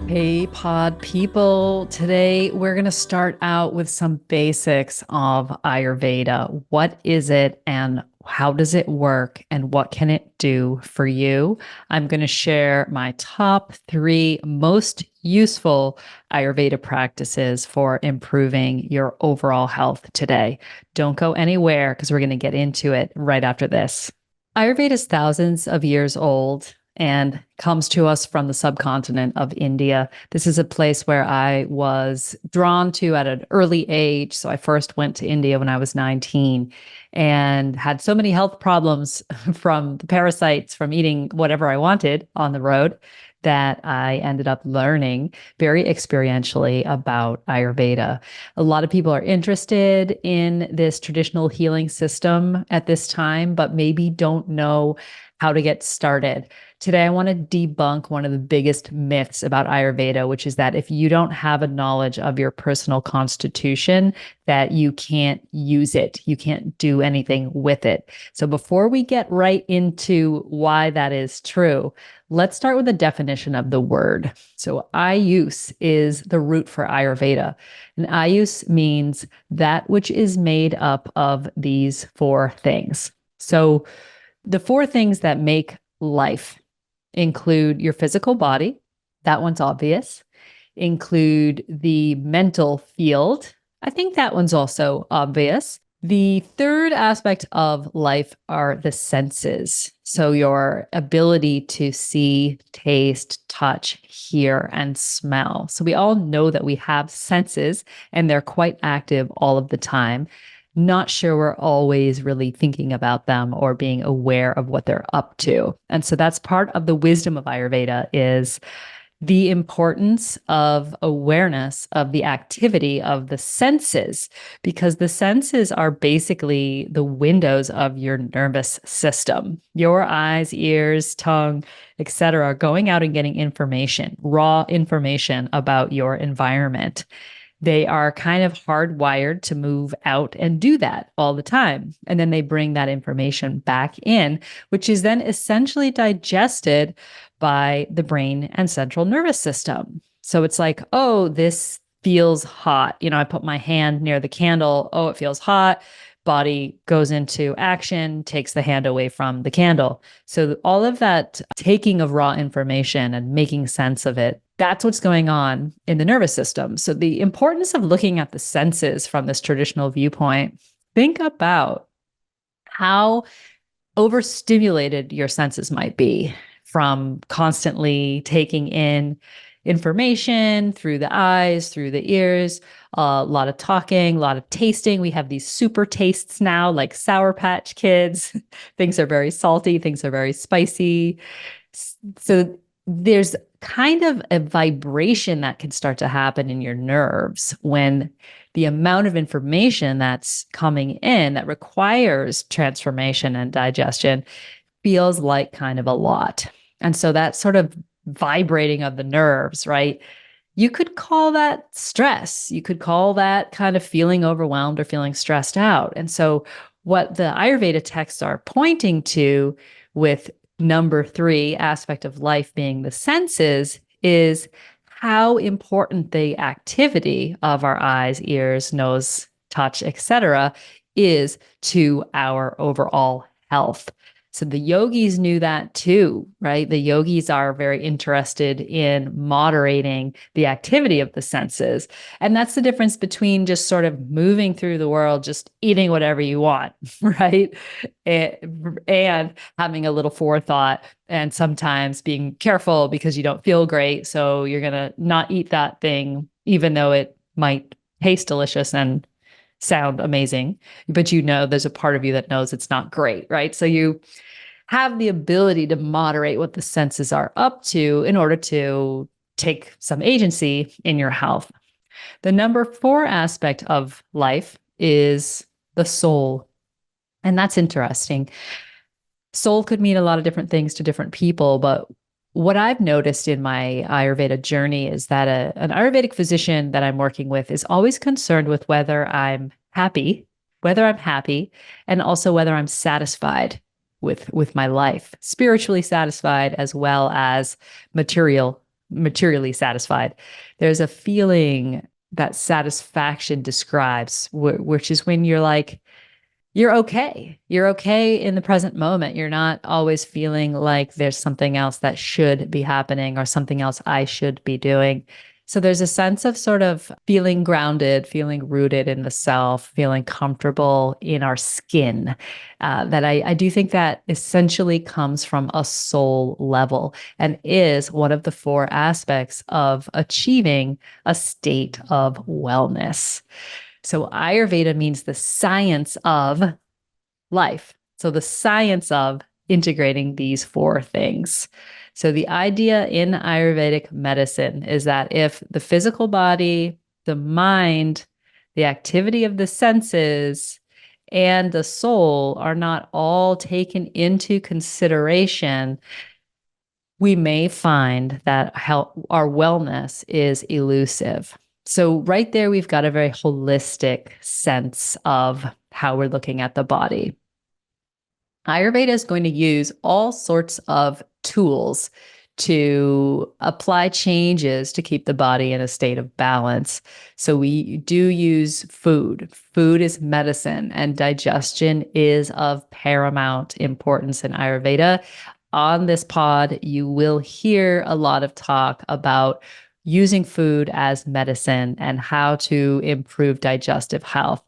Hey, pod people. Today, we're going to start out with some basics of Ayurveda. What is it and how does it work and what can it do for you? I'm going to share my top three most useful Ayurveda practices for improving your overall health today. Don't go anywhere because we're going to get into it right after this. Ayurveda is thousands of years old and comes to us from the subcontinent of India. This is a place where I was drawn to at an early age. So I first went to India when I was 19 and had so many health problems from the parasites from eating whatever I wanted on the road that I ended up learning very experientially about Ayurveda. A lot of people are interested in this traditional healing system at this time, but maybe don't know how to get started. Today, I want to debunk one of the biggest myths about Ayurveda, which is that if you don't have a knowledge of your personal constitution, that you can't use it. You can't do anything with it. So before we get right into why that is true, let's start with the definition of the word. So ayus is the root for Ayurveda. And ayus means that which is made up of these four things. So the four things that make life include your physical body. That one's obvious. Include the mental field. I think that one's also obvious. The third aspect of life are the senses. So your ability to see, taste, touch, hear, and smell. So we all know that we have senses and they're quite active all of the time. Not sure we're always really thinking about them or being aware of what they're up to. And so that's part of the wisdom of Ayurveda is the importance of awareness of the activity of the senses, because the senses are basically the windows of your nervous system. Your eyes, ears, tongue, etc., are going out and getting information, raw information about your environment. They are kind of hardwired to move out and do that all the time. And then they bring that information back in, which is then essentially digested by the brain and central nervous system. So it's like, oh, this feels hot. I put my hand near the candle. Oh, it feels hot. Body goes into action, takes the hand away from the candle. So all of that taking of raw information and making sense of it, that's what's going on in the nervous system. So the importance of looking at the senses from this traditional viewpoint, think about how overstimulated your senses might be from constantly taking in information through the eyes, through the ears, a lot of talking, a lot of tasting. We have these super tastes now, like Sour Patch Kids. Things are very salty, things are very spicy. So there's kind of a vibration that can start to happen in your nerves when the amount of information that's coming in that requires transformation and digestion feels like kind of a lot. And so that sort of vibrating of the nerves, right? You could call that stress. You could call that kind of feeling overwhelmed or feeling stressed out. And so what the Ayurveda texts are pointing to with number three aspect of life being the senses is how important the activity of our eyes, ears, nose, touch, etc., is to our overall health. So the yogis knew that too, right? The yogis are very interested in moderating the activity of the senses. And that's the difference between just sort of moving through the world, just eating whatever you want, right? And having a little forethought and sometimes being careful because you don't feel great. So you're going to not eat that thing, even though it might taste delicious and sound amazing, but there's a part of you that knows it's not great, right? So you have the ability to moderate what the senses are up to in order to take some agency in your health. The number four aspect of life is the soul. And that's interesting. Soul could mean a lot of different things to different people, but what I've noticed in my Ayurveda journey is that an Ayurvedic physician that I'm working with is always concerned with whether I'm happy, and also whether I'm satisfied with my life, spiritually satisfied as well as material materially satisfied. There's a feeling that satisfaction describes, which is when you're like, you're okay. You're okay in the present moment. You're not always feeling like there's something else that should be happening or something else I should be doing. So there's a sense of sort of feeling grounded, feeling rooted in the self, feeling comfortable in our skin. That I do think that essentially comes from a soul level and is one of the four aspects of achieving a state of wellness. So Ayurveda means the science of life. So the science of integrating these four things. So the idea in Ayurvedic medicine is that if the physical body, the mind, the activity of the senses, and the soul are not all taken into consideration, we may find that our wellness is elusive. So, right there, we've got a very holistic sense of how we're looking at the body. Ayurveda is going to use all sorts of tools to apply changes to keep the body in a state of balance. So we do use food. Food is medicine, and digestion is of paramount importance in Ayurveda. On this pod, you will hear a lot of talk about using food as medicine and how to improve digestive health,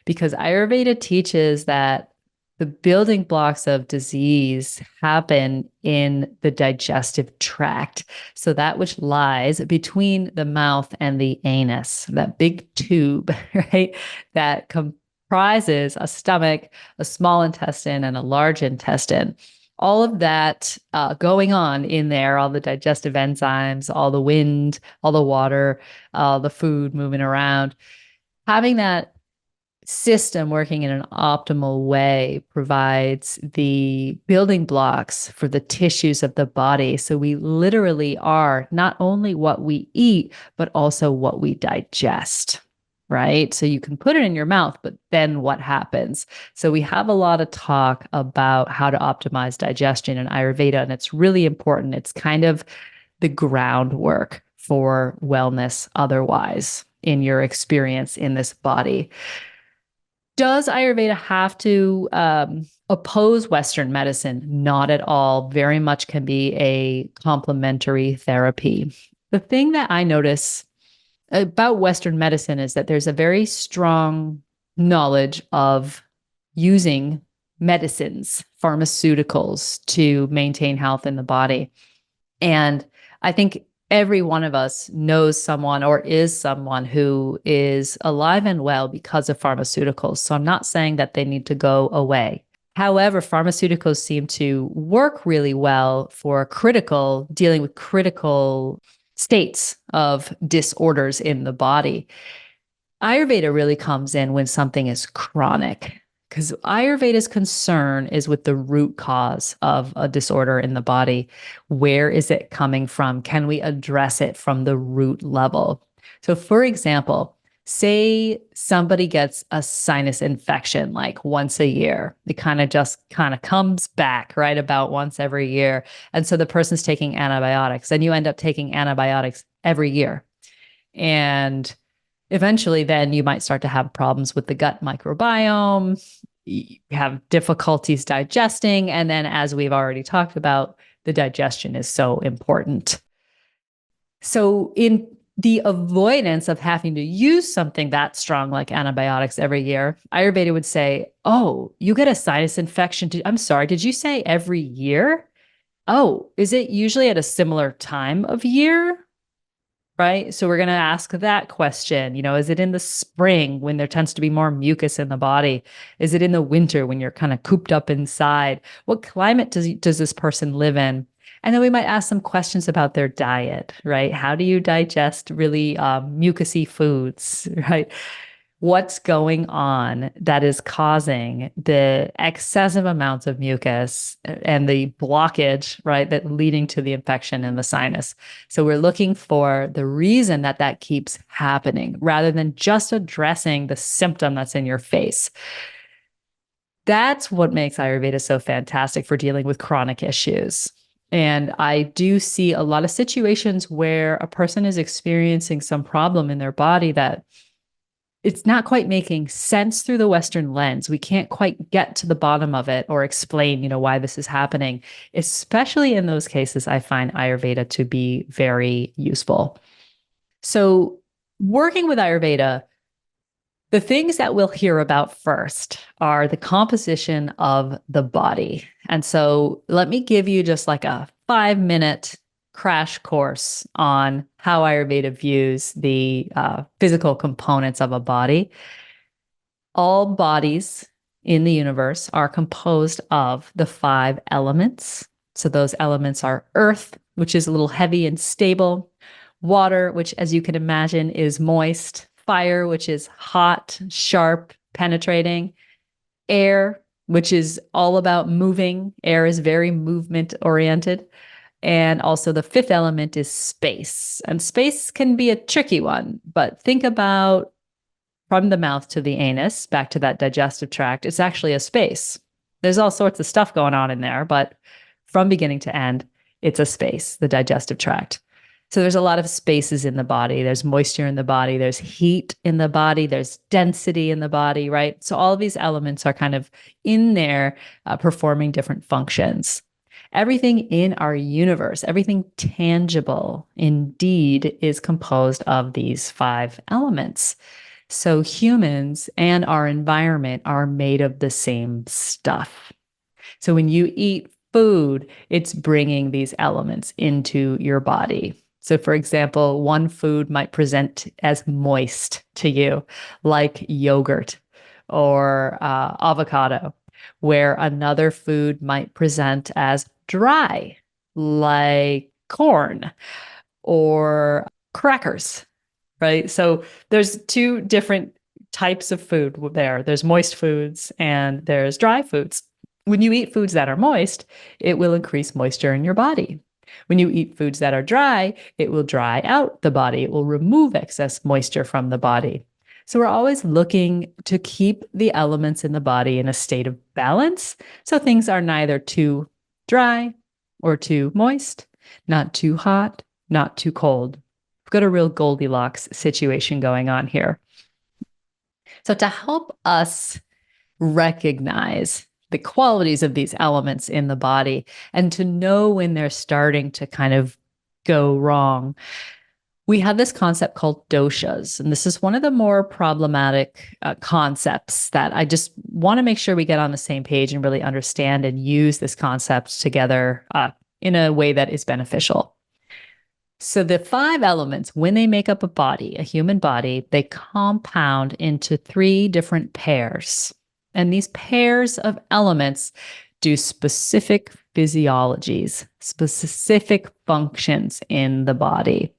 because Ayurveda teaches that the building blocks of disease happen in the digestive tract. So that which lies between the mouth and the anus, that big tube, right? That comprises a stomach, a small intestine, and a large intestine. All of that going on in there, all the digestive enzymes, all the wind, all the water, all the food moving around, having that system working in an optimal way provides the building blocks for the tissues of the body. So we literally are not only what we eat, but also what we digest, right? So you can put it in your mouth, but then what happens? So we have a lot of talk about how to optimize digestion in Ayurveda, and it's really important. It's kind of the groundwork for wellness otherwise in your experience in this body. Does Ayurveda have to oppose Western medicine? Not at all. Very much can be a complementary therapy. The thing that I notice about Western medicine is that there's a very strong knowledge of using medicines, pharmaceuticals to maintain health in the body. And I think every one of us knows someone or is someone who is alive and well because of pharmaceuticals. So I'm not saying that they need to go away. However, pharmaceuticals seem to work really well for dealing with critical states of disorders in the body. Ayurveda really comes in when something is chronic, because Ayurveda's concern is with the root cause of a disorder in the body. Where is it coming from? Can we address it from the root level? So, for example, say somebody gets a sinus infection like once a year. It kind of comes back, right? About once every year. And so the person's taking antibiotics, and you end up taking antibiotics every year. And eventually, then you might start to have problems with the gut microbiome, you have difficulties digesting. And then, as we've already talked about, the digestion is so important. So, in the avoidance of having to use something that strong like antibiotics every year, Ayurveda would say, oh, you get a sinus infection. I'm sorry, did you say every year? Oh, is it usually at a similar time of year? Right. So we're going to ask that question. Is it in the spring when there tends to be more mucus in the body? Is it in the winter when you're kind of cooped up inside? What climate does this person live in? And then we might ask some questions about their diet, right? How do you digest really mucousy foods, right? What's going on that is causing the excessive amounts of mucus and the blockage, right, that leading to the infection in the sinus. So we're looking for the reason that keeps happening rather than just addressing the symptom that's in your face. That's what makes Ayurveda so fantastic for dealing with chronic issues. And I do see a lot of situations where a person is experiencing some problem in their body that it's not quite making sense through the Western lens. We can't quite get to the bottom of it or explain, why this is happening. Especially in those cases, I find Ayurveda to be very useful. So, working with Ayurveda, the things that we'll hear about first are the composition of the body. And so let me give you just like a 5-minute crash course on how Ayurveda views the physical components of a body. All bodies in the universe are composed of the 5 elements. So those elements are earth, which is a little heavy and stable, water, which, as you can imagine, is moist, fire, which is hot, sharp, penetrating, air, which is all about moving. Air is very movement oriented. And also, the 5th element is space. And space can be a tricky one, but think about from the mouth to the anus, back to that digestive tract, it's actually a space. There's all sorts of stuff going on in there, but from beginning to end, it's a space, the digestive tract. So there's a lot of spaces in the body. There's moisture in the body. There's heat in the body. There's density in the body, right? So all of these elements are kind of in there performing different functions. Everything in our universe, everything tangible, indeed, is composed of these 5 elements. So humans and our environment are made of the same stuff. So when you eat food, it's bringing these elements into your body. So, for example, one food might present as moist to you, like yogurt or avocado, where another food might present as dry, like corn or crackers, right? So there's 2 different types of food there. There's moist foods and there's dry foods. When you eat foods that are moist, it will increase moisture in your body. When you eat foods that are dry, it will dry out the body. It will remove excess moisture from the body. So we're always looking to keep the elements in the body in a state of balance. So things are neither too dry or too moist, not too hot, not too cold. We've got a real Goldilocks situation going on here. So to help us recognize the qualities of these elements in the body and to know when they're starting to kind of go wrong, we have this concept called doshas. And this is one of the more problematic concepts that I just want to make sure we get on the same page and really understand and use this concept together in a way that is beneficial. So the 5 elements, when they make up a body, a human body, they compound into 3 different pairs. And these pairs of elements do specific physiologies, specific functions in the body.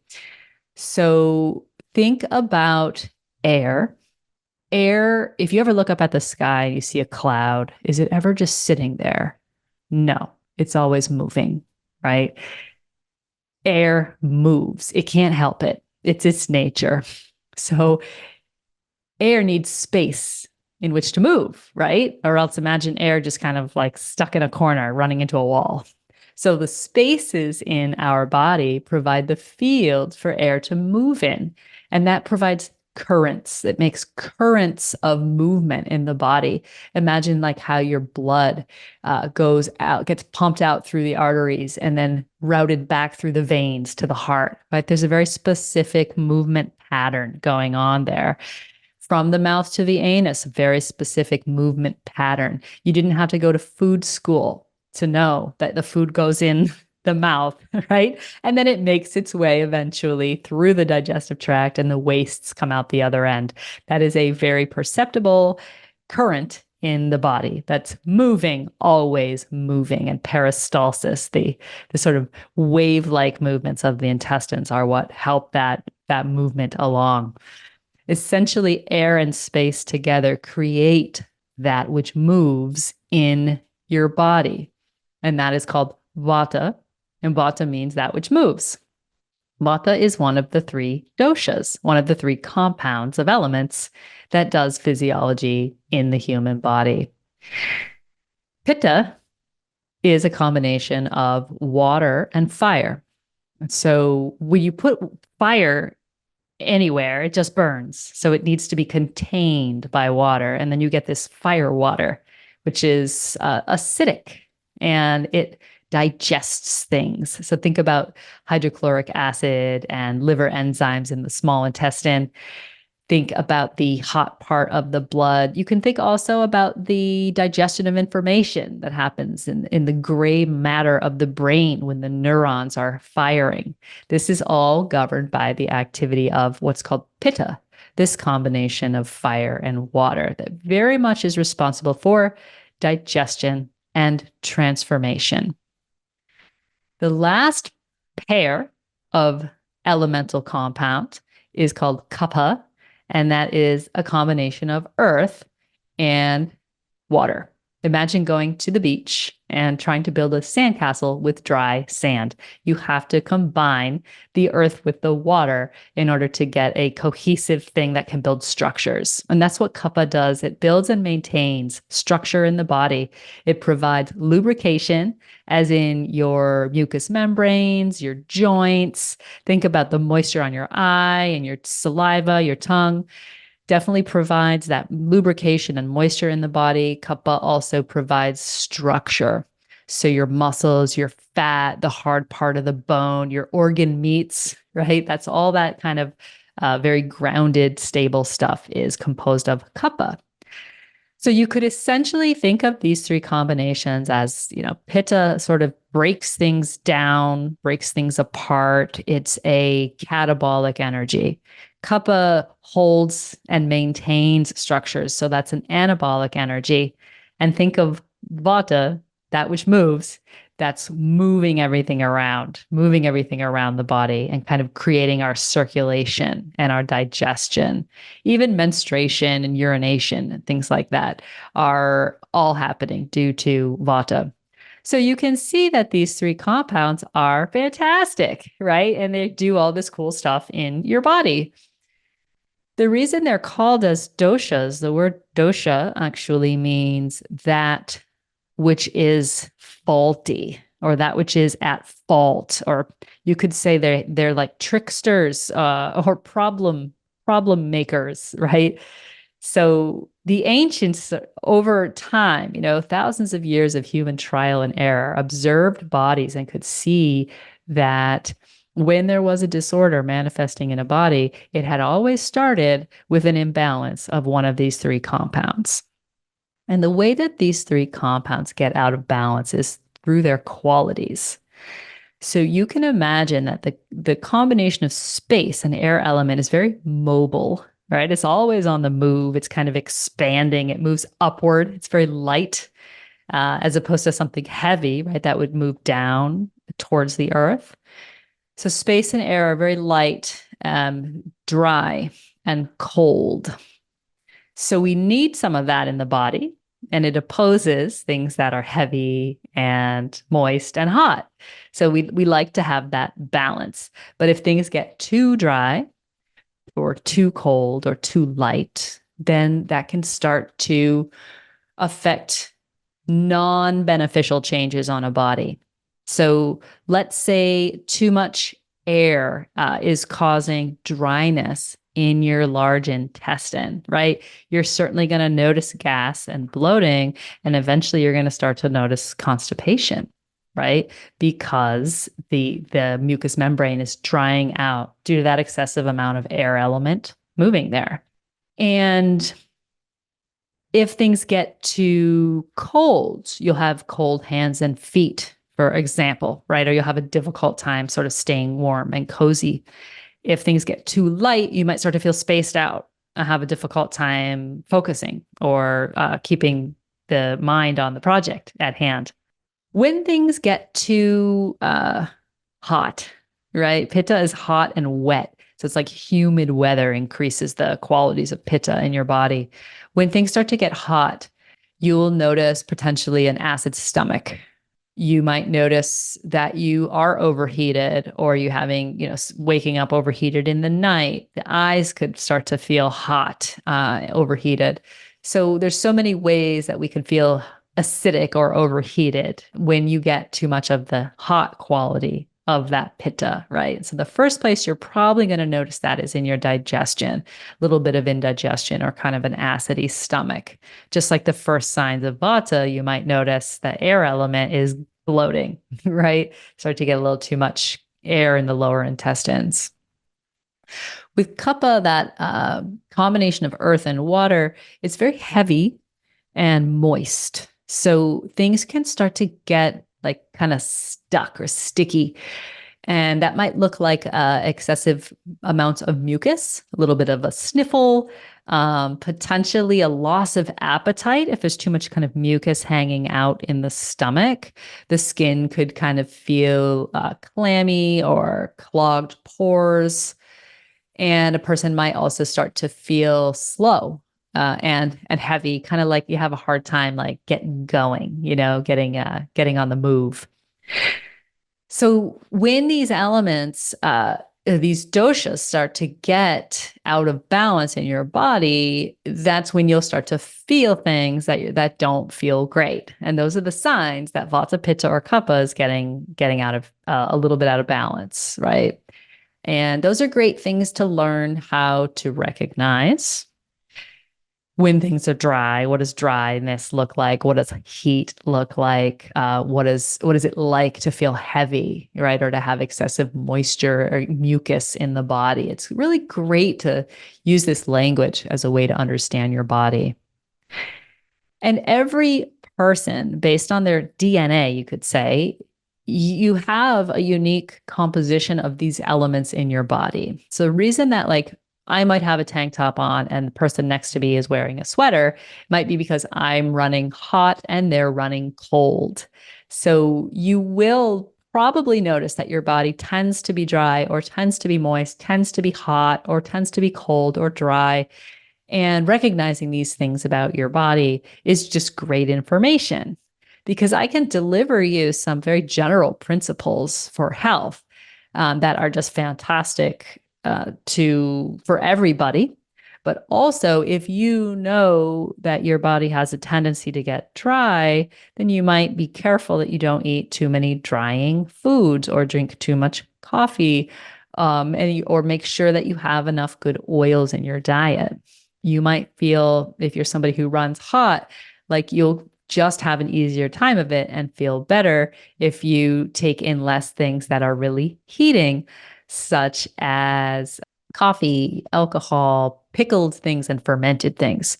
So think about air. Air, if you ever look up at the sky and you see a cloud, is it ever just sitting there? No, it's always moving, right? Air moves. It can't help it. It's its nature. So air needs space in which to move, right? Or else imagine air just kind of like stuck in a corner, running into a wall. So the spaces in our body provide the field for air to move in. And that provides currents. It makes currents of movement in the body. Imagine like how your blood goes out, gets pumped out through the arteries and then routed back through the veins to the heart, right? There's a very specific movement pattern going on there. From the mouth to the anus, a very specific movement pattern. You didn't have to go to food school to know that the food goes in the mouth, right? And then it makes its way eventually through the digestive tract and the wastes come out the other end. That is a very perceptible current in the body that's moving, always moving. And peristalsis, the sort of wave-like movements of the intestines are what help that movement along. Essentially, air and space together create that which moves in your body. And that is called vata. And vata means that which moves. Vata is one of the 3 doshas, one of the 3 compounds of elements that does physiology in the human body. Pitta is a combination of water and fire. So when you put fire anywhere, it just burns. So it needs to be contained by water. And then you get this fire water, which is acidic and it digests things. So think about hydrochloric acid and liver enzymes in the small intestine. Think about the hot part of the blood. You can think also about the digestion of information that happens in the gray matter of the brain when the neurons are firing. This is all governed by the activity of what's called pitta, this combination of fire and water that very much is responsible for digestion and transformation. The last pair of elemental compound is called kapha, and that is a combination of earth and water. Imagine going to the beach and trying to build a sandcastle with dry sand. You have to combine the earth with the water in order to get a cohesive thing that can build structures. And that's what kapha does. It builds and maintains structure in the body. It provides lubrication, as in your mucous membranes, your joints. Think about the moisture on your eye and your saliva, your tongue. Definitely provides that lubrication and moisture in the body. Kapha also provides structure. So your muscles, your fat, the hard part of the bone, your organ meats, right? That's all that kind of very grounded, stable stuff is composed of kapha. So you could essentially think of these three combinations as, pitta sort of breaks things down, breaks things apart. It's a catabolic energy. Kapha holds and maintains structures. So that's an anabolic energy. And think of vata, that which moves, that's moving everything around the body and kind of creating our circulation and our digestion. Even menstruation and urination and things like that are all happening due to vata. So you can see that these three compounds are fantastic, right? And they do all this cool stuff in your body. The reason they're called as doshas, the word dosha actually means that which is faulty or that which is at fault, or you could say they're like tricksters or problem makers, right? So the ancients, over time, thousands of years of human trial and error, observed bodies and could see that when there was a disorder manifesting in a body, it had always started with an imbalance of one of these three compounds. And the way that these three compounds get out of balance is through their qualities. So you can imagine that the combination of space and air element is very mobile, right? It's always on the move. It's kind of expanding. It moves upward. It's very light, as opposed to something heavy, right? That would move down towards the earth. So space and air are very light, dry, and cold. So we need some of that in the body, and it opposes things that are heavy and moist and hot. So we like to have that balance. But if things get too dry or too cold or too light, then that can start to affect non-beneficial changes on a body. So let's say too much air is causing dryness in your large intestine, right? You're certainly going to notice gas and bloating, and eventually you're going to start to notice constipation, right? Because the mucous membrane is drying out due to that excessive amount of air element moving there. And if things get too cold, you'll have cold hands and feet, for example, right? Or you'll have a difficult time sort of staying warm and cozy. If things get too light, you might start to feel spaced out and have a difficult time focusing or keeping the mind on the project at hand. When things get too hot, right? Pitta is hot and wet. So it's like humid weather increases the qualities of pitta in your body. When things start to get hot, you will notice potentially an acid stomach. You might notice that you are overheated, or you having, waking up overheated in the night. The eyes could start to feel hot, overheated. So there's so many ways that we can feel acidic or overheated when you get too much of the hot quality of that pitta, right? So the first place you're probably going to notice that is in your digestion, a little bit of indigestion or kind of an acidy stomach. Just like the first signs of vata, you might notice the air element is bloating, right? Start to get a little too much air in the lower intestines. With kapha, that combination of earth and water, it's very heavy and moist. So things can start to get like kind of stuck or sticky. And that might look like excessive amounts of mucus, a little bit of a sniffle, potentially a loss of appetite if there's too much kind of mucus hanging out in the stomach. The skin could kind of feel clammy or clogged pores. And a person might also start to feel slow and heavy, kind of like you have a hard time like getting going, getting on the move. So when these elements, these doshas start to get out of balance in your body, that's when you'll start to feel things that don't feel great, and those are the signs that vata, pitta, or kapha is getting out of a little bit out of balance, right? And those are great things to learn how to recognize. When things are dry, what does dryness look like? What does heat look like? What is it like to feel heavy, right? Or to have excessive moisture or mucus in the body? It's really great to use this language as a way to understand your body. And every person, based on their DNA, you could say, you have a unique composition of these elements in your body. So the reason that like I might have a tank top on and the person next to me is wearing a sweater might be because I'm running hot and they're running cold. So you will probably notice that your body tends to be dry or tends to be moist, tends to be hot or tends to be cold or dry. And recognizing these things about your body is just great information because I can deliver you some very general principles for health that are just fantastic for everybody. But also, if you know that your body has a tendency to get dry, then you might be careful that you don't eat too many drying foods or drink too much coffee, or make sure that you have enough good oils in your diet. You might feel, if you're somebody who runs hot, like you'll just have an easier time of it and feel better if you take in less things that are really heating, such as coffee, alcohol, pickled things, and fermented things.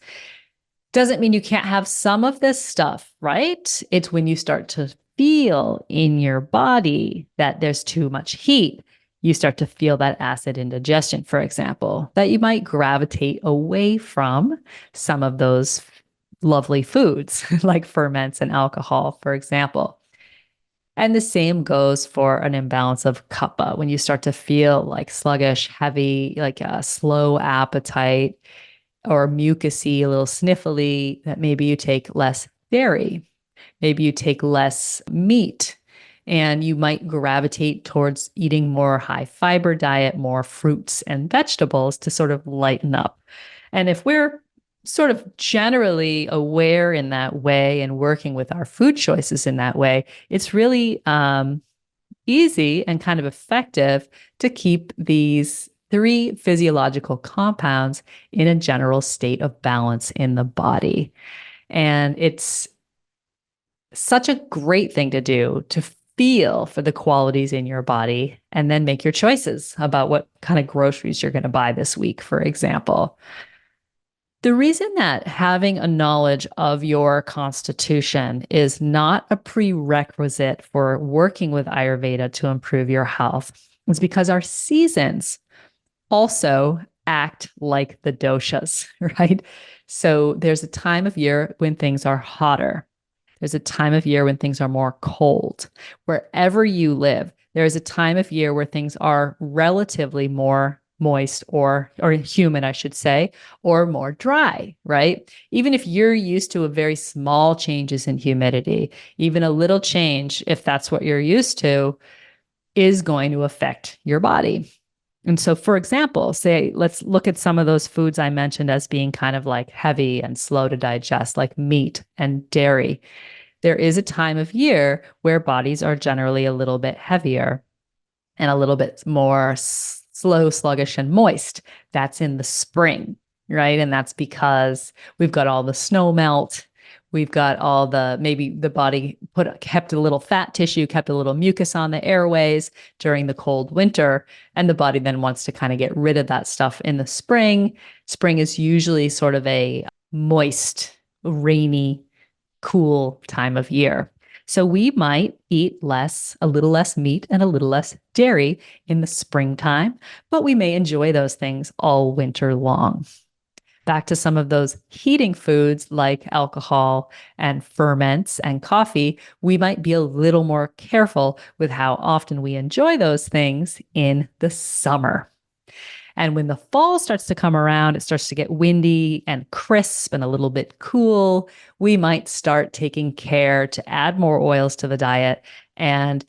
Doesn't mean you can't have some of this stuff, right? It's when you start to feel in your body that there's too much heat, you start to feel that acid indigestion, for example, that you might gravitate away from some of those lovely foods like ferments and alcohol, for example. And the same goes for an imbalance of kapha. When you start to feel like sluggish, heavy, like a slow appetite or mucusy, a little sniffly, that maybe you take less dairy, maybe you take less meat, and you might gravitate towards eating more high fiber diet, more fruits and vegetables to sort of lighten up. And if we're sort of generally aware in that way and working with our food choices in that way, it's really easy and kind of effective to keep these three physiological compounds in a general state of balance in the body. And it's such a great thing to do, to feel for the qualities in your body and then make your choices about what kind of groceries you're going to buy this week, for example. The reason that having a knowledge of your constitution is not a prerequisite for working with Ayurveda to improve your health is because our seasons also act like the doshas, right? So there's a time of year when things are hotter. There's a time of year when things are more cold. Wherever you live, there is a time of year where things are relatively more moist or humid, I should say, or more dry, right? Even if you're used to a very small changes in humidity, even a little change, if that's what you're used to, is going to affect your body. And so, for example, say, let's look at some of those foods I mentioned as being kind of like heavy and slow to digest, like meat and dairy. There is a time of year where bodies are generally a little bit heavier and a little bit more slow, sluggish, and moist. That's in the spring, right? And that's because we've got all the snow melt. We've got all maybe the body kept a little fat tissue, kept a little mucus on the airways during the cold winter. And the body then wants to kind of get rid of that stuff in the spring. Spring is usually sort of a moist, rainy, cool time of year. So we might eat a little less meat and a little less dairy in the springtime, but we may enjoy those things all winter long. Back to some of those heating foods like alcohol and ferments and coffee, we might be a little more careful with how often we enjoy those things in the summer. And when the fall starts to come around, it starts to get windy and crisp and a little bit cool. We might start taking care to add more oils to the diet and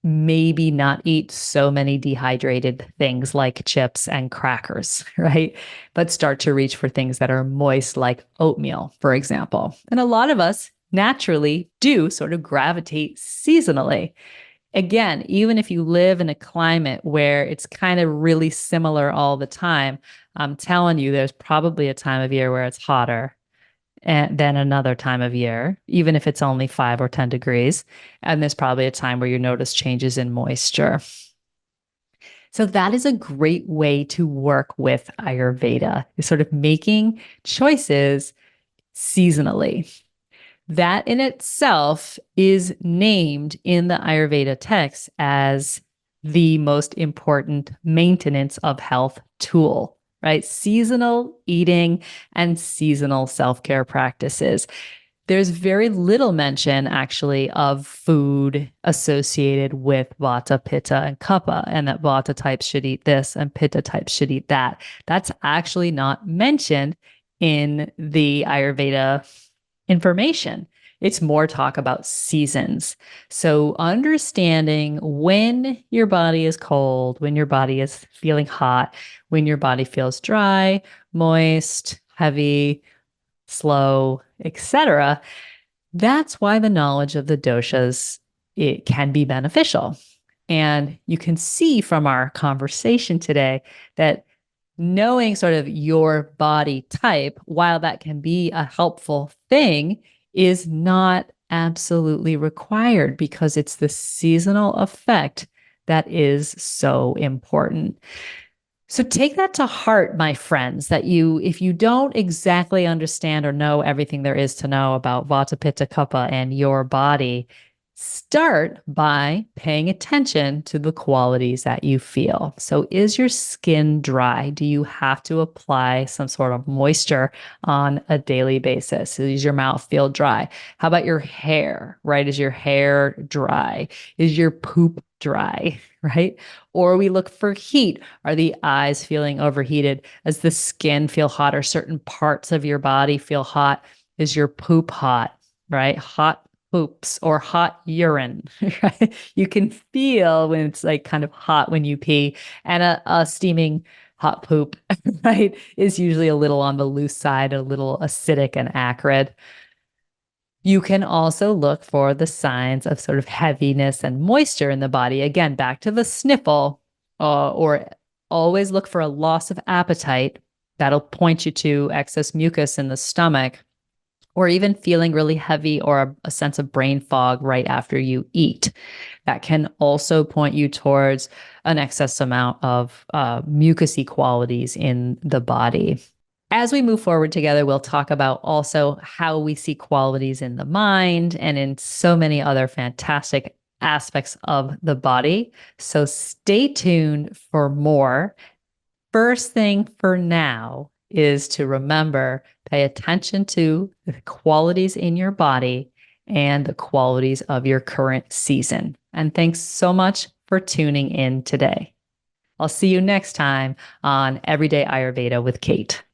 maybe not eat so many dehydrated things like chips and crackers, right? But start to reach for things that are moist, like oatmeal, for example. And a lot of us naturally do sort of gravitate seasonally. Again, even if you live in a climate where it's kind of really similar all the time, I'm telling you, there's probably a time of year where it's hotter than another time of year, even if it's only 5 or 10 degrees. And there's probably a time where you notice changes in moisture. So that is a great way to work with Ayurveda, is sort of making choices seasonally. That in itself is named in the Ayurveda text as the most important maintenance of health tool, right? Seasonal eating and seasonal self-care practices. There's very little mention actually of food associated with vata, pitta, and kapha, and that vata types should eat this and pitta types should eat that. That's actually not mentioned in the Ayurveda information. It's more talk about seasons. So understanding when your body is cold, when your body is feeling hot, when your body feels dry, moist, heavy, slow, etc. That's why the knowledge of the doshas, it can be beneficial. And you can see from our conversation today that knowing sort of your body type, while that can be a helpful thing, is not absolutely required because it's the seasonal effect that is so important. So take that to heart, my friends, that if you don't exactly understand or know everything there is to know about vata, pitta, kapha and your body, start by paying attention to the qualities that you feel. So is your skin dry? Do you have to apply some sort of moisture on a daily basis? Does your mouth feel dry? How about your hair, right? Is your hair dry? Is your poop dry, right? Or we look for heat. Are the eyes feeling overheated? Does the skin feel hot or certain parts of your body feel hot? Is your poop hot, right? Hot poops or hot urine, right? You can feel when it's like kind of hot when you pee, and a steaming hot poop, right, is usually a little on the loose side, a little acidic and acrid. You can also look for the signs of sort of heaviness and moisture in the body. Again, back to the sniffle, or always look for a loss of appetite. That'll point you to excess mucus in the stomach, or even feeling really heavy or a sense of brain fog right after you eat. That can also point you towards an excess amount of mucousy qualities in the body. As we move forward together, we'll talk about also how we see qualities in the mind and in so many other fantastic aspects of the body. So stay tuned for more. First thing for now is to remember, pay attention to the qualities in your body and the qualities of your current season. And thanks so much for tuning in today. I'll see you next time on Everyday Ayurveda with Kate.